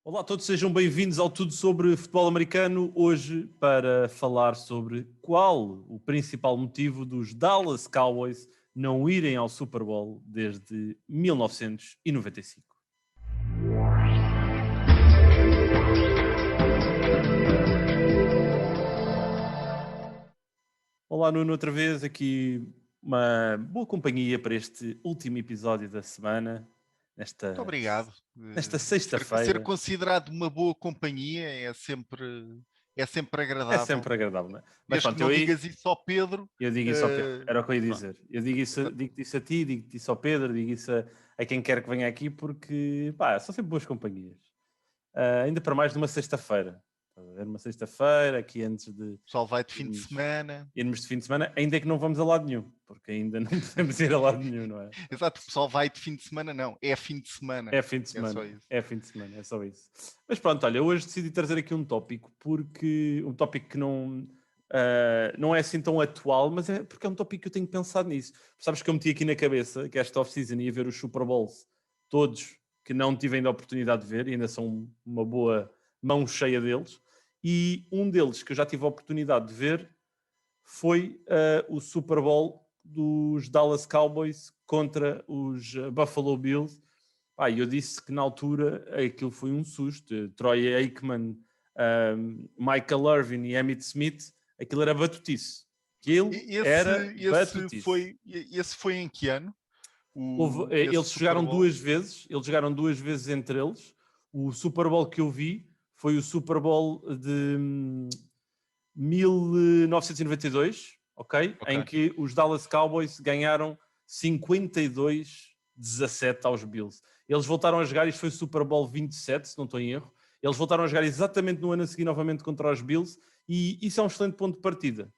Olá a todos, sejam bem-vindos ao Tudo sobre Futebol Americano, hoje para falar sobre qual o principal motivo dos Dallas Cowboys não irem ao Super Bowl desde 1995. Olá Nuno, outra vez aqui uma boa companhia para este último episódio da semana, Muito obrigado. nesta Ser sexta-feira. considerado uma boa companhia é sempre É agradável. sempre agradável, não é? Mas Desde que pronto, não digas isso ao Pedro. eu digo isso ao Pedro, era o que eu ia Pronto, dizer. Eu digo isso, exato. digo isso a ti, digo isso ao Pedro, digo isso a quem quer que venha aqui, porque pá, são sempre boas companhias. Ainda para mais numa sexta-feira. Era uma sexta-feira, aqui antes de O pessoal vai de fim de semana. irmos de fim de semana, ainda é que não vamos a lado nenhum, porque ainda não podemos ir a lado nenhum, não é? Exato, o pessoal vai de fim de semana, não. É fim de semana. É fim de É só semana, isso. é fim de semana, é só isso. Mas pronto, olha, hoje decidi trazer aqui um tópico, porque um tópico que não é assim tão atual, mas é porque é um tópico que eu tenho pensado nisso. Sabes que eu meti aqui na cabeça que esta off-season ia ver os Super Bowls, todos que não tive ainda a oportunidade de ver, e ainda são uma boa mão cheia deles, e um deles que eu já tive a oportunidade de ver foi o Super Bowl dos Dallas Cowboys contra os Buffalo Bills. Eu disse que na altura aquilo foi um susto. Troy Aikman, Michael Irvin e Emmitt Smith, aquilo era batutice. Aquilo era batutice. Esse foi em que ano? Eles Esse Super jogaram Bowl? eles jogaram duas vezes entre eles. O Super Bowl que eu vi foi o Super Bowl de 1992, ok? Em que os Dallas Cowboys ganharam 52-17 aos Bills. Eles voltaram a jogar, isto foi o Super Bowl 27, se não estou em erro. Eles voltaram a jogar exatamente no ano a seguir novamente contra os Bills, e isso é um excelente ponto de partida,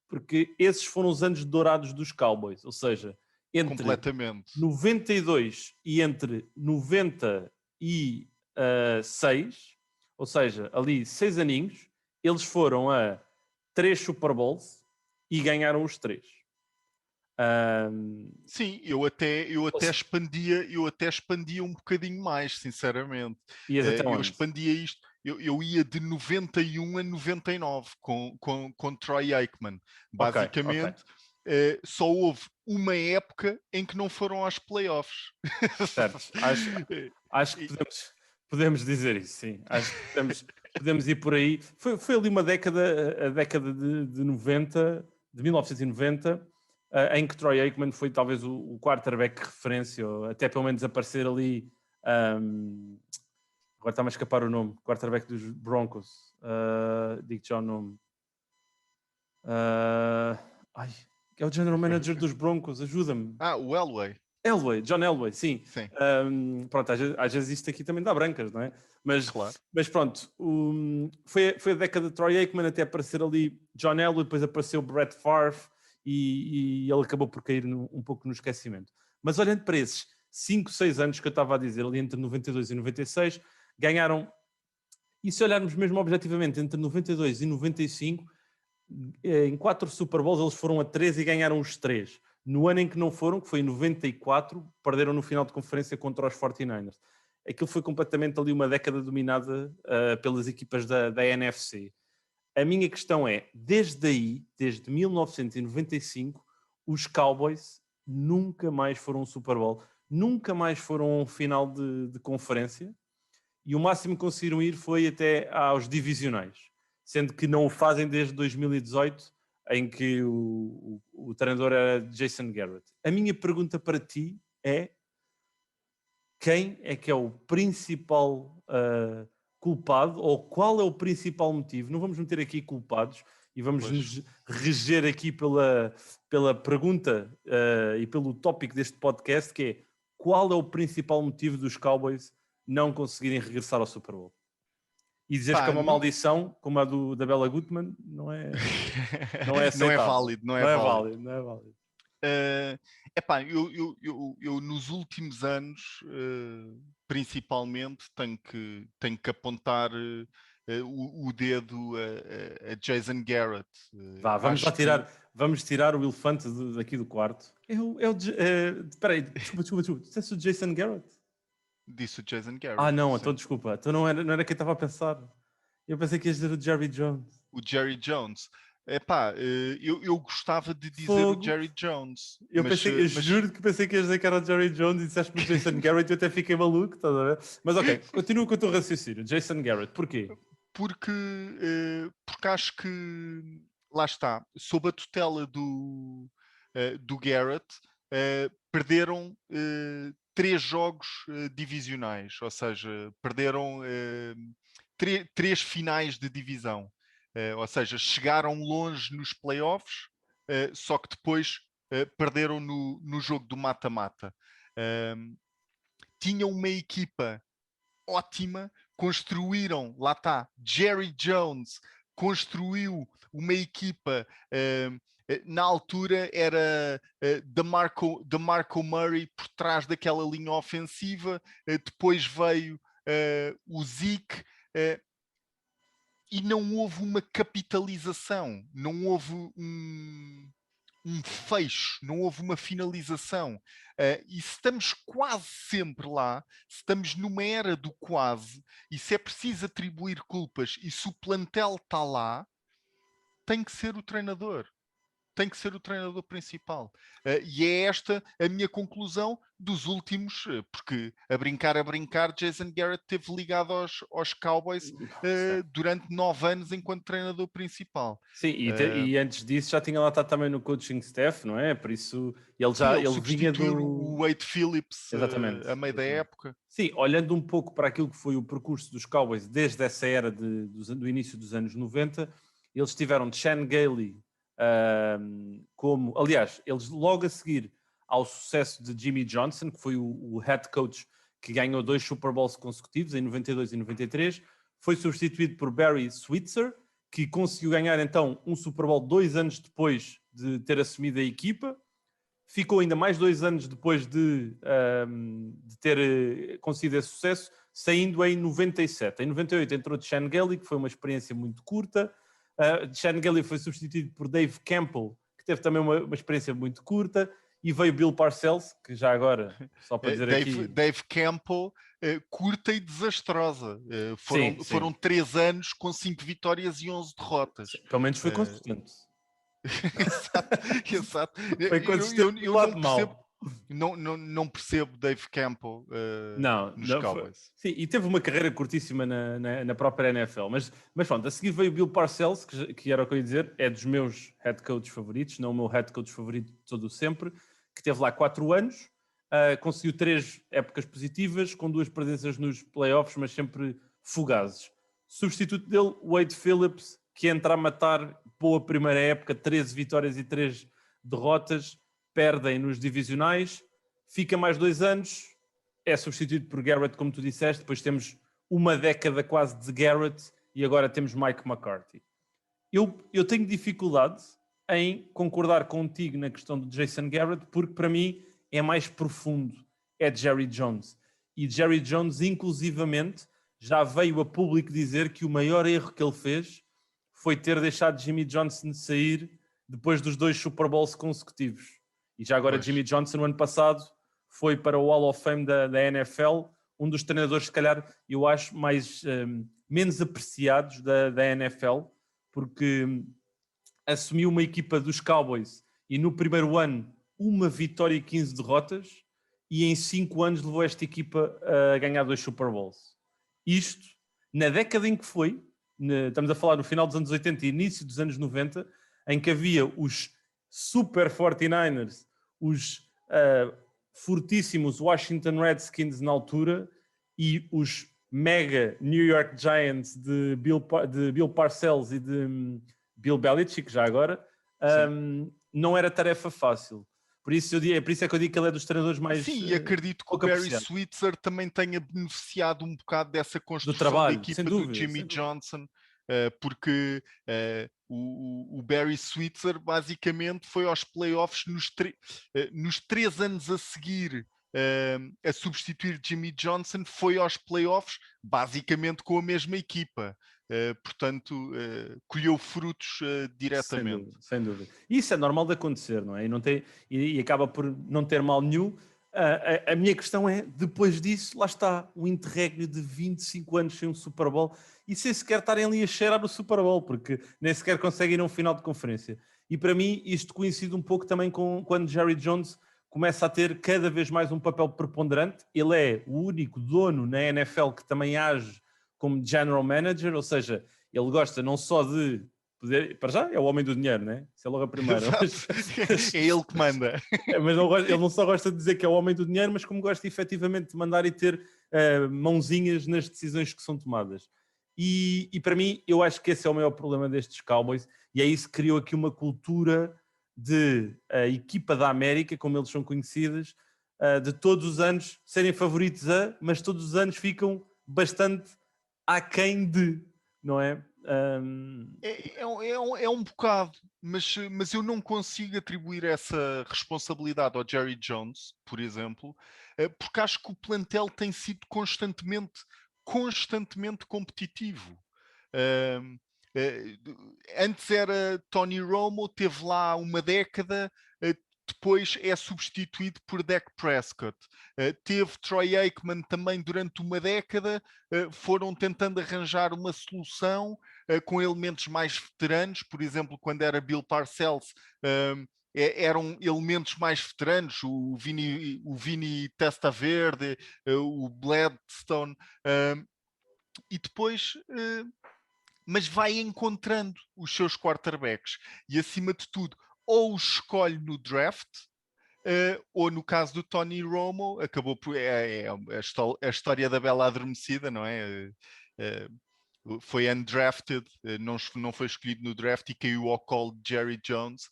porque esses foram os anos dourados dos Cowboys, ou seja, entre Completamente. 92 e entre 96, ou seja, ali 6 aninhos, eles foram a 3 Super Bowls e ganharam os 3. Sim, eu até expandia um bocadinho mais, sinceramente. Ias até Eu onde? expandia isto, eu ia de 91 a 99 com Troy Aikman. Ok. Basicamente, só houve uma época em que não foram às playoffs. Certo. Acho que podemos dizer isso, sim. Acho que podemos ir por aí. Foi ali uma década, a década de 90, de 1990, em que Troy Aikman foi talvez o quarterback de referência, ou até pelo menos aparecer ali. Agora está-me a escapar o nome, quarterback dos Broncos. Digo já o nome. Que é o general manager dos Broncos, ajuda-me. O Elway. John Elway, sim. Sim. Pronto, às vezes isto aqui também dá brancas, não é? Claro. Mas pronto, foi a década de Troy Aikman até aparecer ali John Elway, depois apareceu Brett Favre e ele acabou por cair um pouco no esquecimento. Mas olhando para esses 5, 6 anos que eu estava a dizer, ali entre 92 e 96, ganharam, e se olharmos mesmo objetivamente, entre 92 e 95, em 4 Super Bowls eles foram a 3 e ganharam os 3. No ano em que não foram, que foi em 94, perderam no final de conferência contra os 49ers. Aquilo foi completamente ali uma década dominada pelas equipas da NFC. A minha questão é, desde aí, desde 1995, os Cowboys nunca mais foram um Super Bowl, nunca mais foram a um final de conferência, e o máximo que conseguiram ir foi até aos divisionais, sendo que não o fazem desde 2018, em que o treinador era Jason Garrett. A minha pergunta para ti é: quem é que é o principal culpado, ou qual é o principal motivo? Não vamos meter aqui culpados e vamos nos reger aqui pela pergunta e pelo tópico deste podcast, que é: qual é o principal motivo dos Cowboys não conseguirem regressar ao Super Bowl? E dizeres que é uma maldição, como a da Bella Gutmann, não é aceitável. Não é válido, não é válido. Não é válido. Eu nos últimos anos, principalmente, tenho que apontar o dedo a Jason Garrett. Vamos tirar o elefante daqui do quarto. Espera aí, desculpa. Disseste o Jason Garrett? Disse o Jason Garrett. Ah, não, sim. então desculpa. Então não era quem estava a pensar. Eu pensei que ias dizer o Jerry Jones. O Jerry Jones. Epá, eu gostava de dizer o Fogo. Jerry Jones. Eu mas juro que pensei que ias dizer que era o Jerry Jones e disseste-me o Jason Garrett e eu até fiquei maluco, estás a ver? Mas ok, continua com o teu raciocínio. Jason Garrett, porquê? porque acho que lá está, sob a tutela do Garrett, perderam 3 jogos divisionais, ou seja, perderam 3 finais de divisão. Ou seja, chegaram longe nos playoffs, só que depois perderam no jogo do mata-mata. Tinham uma equipa ótima, construíram, lá está, Jerry Jones construiu uma equipa, na altura era DeMarco Murray por trás daquela linha ofensiva, depois veio o Zeke, e não houve uma capitalização, não houve um fecho, não houve uma finalização. E se estamos quase sempre lá, se estamos numa era do quase, e se é preciso atribuir culpas, e se o plantel está lá, tem que ser o treinador. Tem que ser o treinador principal. E é esta a minha conclusão dos últimos, porque a brincar, Jason Garrett esteve ligado aos Cowboys durante 9 anos enquanto treinador principal. Sim, e antes disso já tinha lá estado também no coaching staff, não é? Por isso ele ele vinha substituiu do. o Wade Phillips Exatamente. a meio da época. Sim, olhando um pouco para aquilo que foi o percurso dos Cowboys desde essa era do início dos anos 90, eles tiveram Chan Gailey como... Aliás, eles logo a seguir ao sucesso de Jimmy Johnson, que foi o head coach que ganhou 2 Super Bowls consecutivos, em 92 e 93, foi substituído por Barry Switzer, que conseguiu ganhar então um Super Bowl 2 anos depois de ter assumido a equipa. Ficou ainda mais 2 anos depois de ter conseguido esse sucesso, saindo em 97. Em 98 entrou Chan Gailey, que foi uma experiência muito curta. Chan Gailey foi substituído por Dave Campbell, que teve também uma experiência muito curta. E veio Bill Parcells, que já agora, só para dizer aqui... Dave Campbell, curta e desastrosa. Foram 3 anos com 5 vitórias e 11 derrotas. Sim, pelo menos foi consistente. Exato. Foi consistente do lado mau. Não percebo Dave Campbell nos Cowboys. Sim, e teve uma carreira curtíssima na própria NFL. Mas pronto, a seguir veio Bill Parcells, que era o que eu ia dizer, é dos meus head coaches favoritos, não o meu head coach favorito de todo o sempre, que teve lá 4 anos, conseguiu 3 épocas positivas, com 2 presenças nos playoffs, mas sempre fugazes. Substituto dele, Wade Phillips, que entra a matar, boa primeira época, 13 vitórias e 3 derrotas, perdem nos divisionais, fica mais 2 anos, é substituído por Garrett, como tu disseste, depois temos uma década quase de Garrett e agora temos Mike McCarthy. Eu tenho dificuldade em concordar contigo na questão do Jason Garrett, porque para mim é mais profundo, é Jerry Jones. E Jerry Jones, inclusivamente, já veio a público dizer que o maior erro que ele fez foi ter deixado Jimmy Johnson sair depois dos 2 Super Bowls consecutivos. E já agora Jimmy Johnson, no ano passado, foi para o Hall of Fame da NFL, um dos treinadores, se calhar, eu acho, menos apreciados da NFL, porque assumiu uma equipa dos Cowboys e no primeiro ano uma vitória e 15 derrotas e em 5 anos levou esta equipa a ganhar 2 Super Bowls. Isto, na década em que foi, estamos a falar no final dos anos 80 e início dos anos 90, em que havia os Super 49ers, os fortíssimos Washington Redskins na altura e os mega New York Giants de Bill Parcells e de Bill Belichick, já agora, não era tarefa fácil. Por isso é que eu digo que ele é dos treinadores mais... Sim, e acredito que o Barry Switzer também tenha beneficiado um bocado dessa construção do trabalho, da equipa do Jimmy Johnson, porque o Barry Switzer basicamente foi aos playoffs nos 3 anos a seguir a substituir Jimmy Johnson, foi aos playoffs basicamente com a mesma equipa. Portanto, colheu frutos diretamente. Sem dúvida. Isso é normal de acontecer, não é? E acaba por não ter mal nenhum. A minha questão é, depois disso, lá está, o interregno de 25 anos sem um Super Bowl e sem sequer estarem ali a cheirar o Super Bowl, porque nem sequer conseguem ir a um final de conferência. E para mim isto coincide um pouco também com quando Jerry Jones começa a ter cada vez mais um papel preponderante. Ele é o único dono na NFL que também age como general manager, ou seja, ele gosta não só de poder, para já é o homem do dinheiro, né? Isso é logo a primeira. É ele que manda. Mas ele não só gosta de dizer que é o homem do dinheiro, mas como gosta efetivamente de mandar e ter mãozinhas nas decisões que são tomadas. E para mim, eu acho que esse é o maior problema destes Cowboys, e é isso que criou aqui uma cultura de a equipa da América, como eles são conhecidos, de todos os anos serem favoritos mas todos os anos ficam bastante aquém de, não é? É um bocado, mas eu não consigo atribuir essa responsabilidade ao Jerry Jones, por exemplo, porque acho que o plantel tem sido constantemente competitivo. Antes era Tony Romo, teve lá uma década, depois é substituído por Dak Prescott. Teve Troy Aikman também durante uma década, foram tentando arranjar uma solução com elementos mais veteranos, por exemplo, quando era Bill Parcells, eram elementos mais veteranos, o Vini Testaverde, o Bledstone, e depois mas vai encontrando os seus quarterbacks e, acima de tudo, ou os escolhe no draft, ou no caso do Tony Romo, acabou por. É a história da Bela Adormecida, não é? Foi undrafted, não foi escolhido no draft e caiu ao colo de Jerry Jones,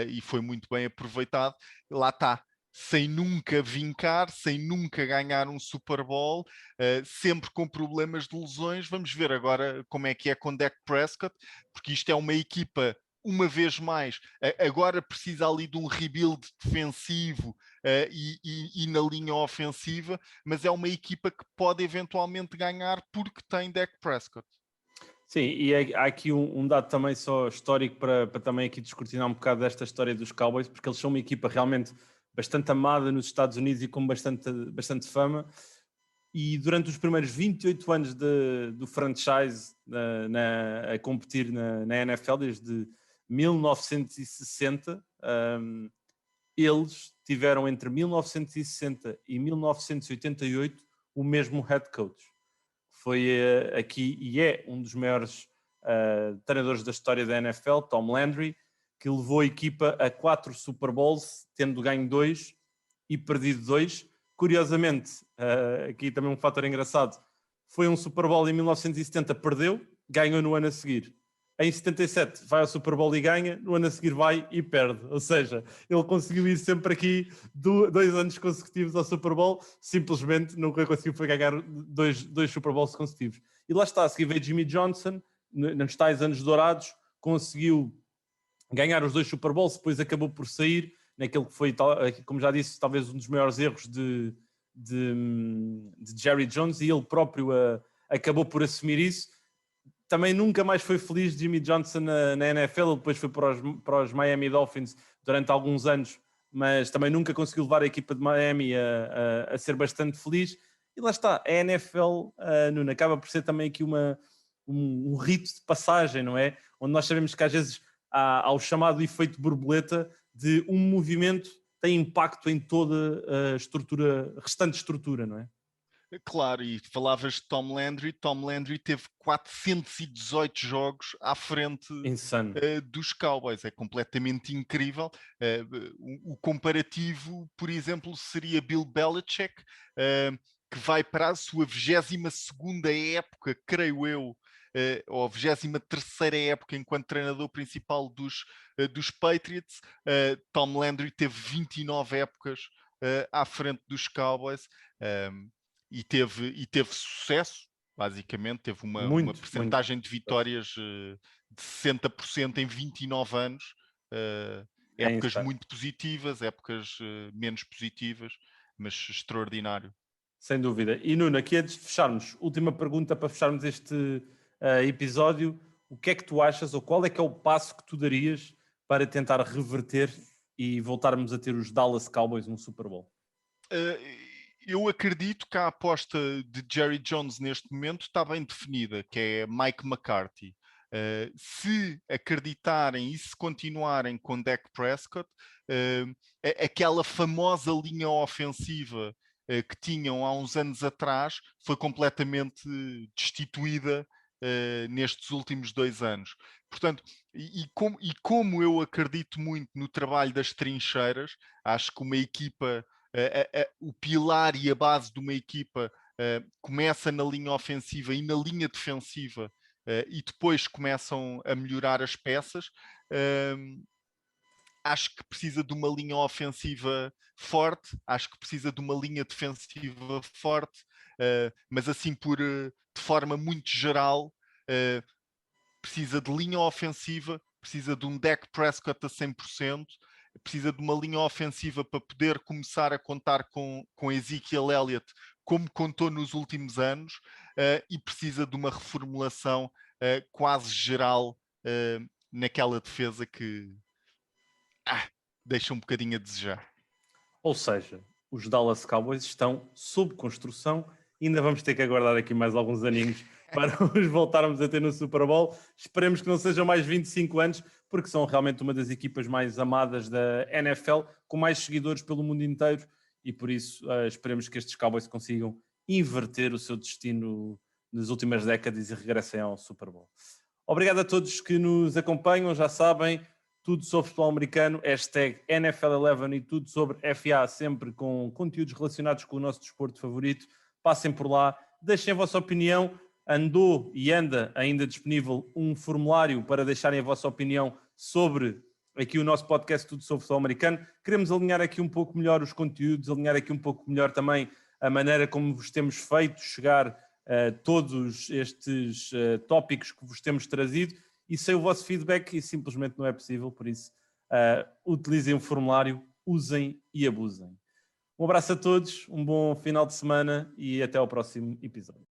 e foi muito bem aproveitado. Lá está. Sem nunca vincar, sem nunca ganhar um Super Bowl, sempre com problemas de lesões. Vamos ver agora como é que é com Dak Prescott, porque isto é uma equipa, uma vez mais, agora precisa ali de um rebuild defensivo e na linha ofensiva, mas é uma equipa que pode eventualmente ganhar porque tem Dak Prescott. Sim, e há aqui um dado também só histórico para também aqui descortinar um bocado desta história dos Cowboys, porque eles são uma equipa realmente bastante amada nos Estados Unidos e com bastante fama. E durante os primeiros 28 anos do franchise a competir na NFL, desde 1960, eles tiveram entre 1960 e 1988 o mesmo head coach. Foi aqui e é um dos maiores treinadores da história da NFL, Tom Landry, que levou a equipa a 4 Super Bowls, tendo ganho 2 e perdido 2. Curiosamente, aqui também um fator engraçado, foi um Super Bowl em 1970, perdeu, ganhou no ano a seguir. Em 77 vai ao Super Bowl e ganha, no ano a seguir vai e perde. Ou seja, ele conseguiu ir sempre aqui 2 anos consecutivos ao Super Bowl, simplesmente nunca conseguiu foi ganhar dois Super Bowls consecutivos. E lá está, a seguir veio Jimmy Johnson, nos tais anos dourados, conseguiu ganhar os 2 Super Bowls, depois acabou por sair naquele que foi, como já disse, talvez um dos maiores erros de Jerry Jones, e ele próprio acabou por assumir isso. Também nunca mais foi feliz Jimmy Johnson na NFL, depois foi para os Miami Dolphins durante alguns anos, mas também nunca conseguiu levar a equipa de Miami a ser bastante feliz. E lá está, a NFL, Nuno, acaba por ser também aqui um rito de passagem, não é? Onde nós sabemos que às vezes há o chamado efeito borboleta de um movimento tem impacto em toda a restante estrutura, não é? Claro, e falavas de Tom Landry teve 418 jogos à frente dos Cowboys, é completamente incrível. O comparativo, por exemplo, seria Bill Belichick, que vai para a sua 22ª época, creio eu, ou a 23ª época enquanto treinador principal dos Patriots. Tom Landry teve 29 épocas à frente dos Cowboys. E teve sucesso, basicamente, teve uma percentagem de vitórias de 60% em 29 anos, épocas muito positivas, épocas menos positivas, mas extraordinário. Sem dúvida. E Nuno, aqui antes de fecharmos, última pergunta para fecharmos este episódio, o que é que tu achas, ou qual é que é o passo que tu darias para tentar reverter e voltarmos a ter os Dallas Cowboys num Super Bowl? Eu acredito que a aposta de Jerry Jones neste momento está bem definida, que é Mike McCarthy. Se acreditarem e se continuarem com Dak Prescott, aquela famosa linha ofensiva que tinham há uns anos atrás foi completamente destituída nestes últimos 2 anos. Portanto, como eu acredito muito no trabalho das trincheiras, acho que uma equipa, o pilar e a base de uma equipa começa na linha ofensiva e na linha defensiva, e depois começam a melhorar as peças. Acho que precisa de uma linha ofensiva forte, acho que precisa de uma linha defensiva forte, mas assim de forma muito geral, precisa de linha ofensiva, precisa de um Dak Prescott a 100%, precisa de uma linha ofensiva para poder começar a contar com Ezekiel Elliott, como contou nos últimos anos, e precisa de uma reformulação quase geral naquela defesa que deixa um bocadinho a desejar. Ou seja, os Dallas Cowboys estão sob construção. Ainda vamos ter que aguardar aqui mais alguns aninhos para os voltarmos a ter no Super Bowl. Esperemos que não sejam mais 25 anos, porque são realmente uma das equipas mais amadas da NFL, com mais seguidores pelo mundo inteiro, e por isso esperemos que estes Cowboys consigam inverter o seu destino nas últimas décadas e regressem ao Super Bowl. Obrigado a todos que nos acompanham, já sabem, tudo sobre futebol americano, #NFL11 e tudo sobre FA, sempre com conteúdos relacionados com o nosso desporto favorito. Passem por lá, deixem a vossa opinião. Andou e anda ainda disponível um formulário para deixarem a vossa opinião sobre aqui o nosso podcast Tudo sobre Futebol Americano. Queremos alinhar aqui um pouco melhor os conteúdos, alinhar aqui um pouco melhor também a maneira como vos temos feito chegar a todos estes tópicos que vos temos trazido, e sem o vosso feedback isso simplesmente não é possível, por isso utilizem o formulário, usem e abusem. Um abraço a todos, um bom final de semana e até ao próximo episódio.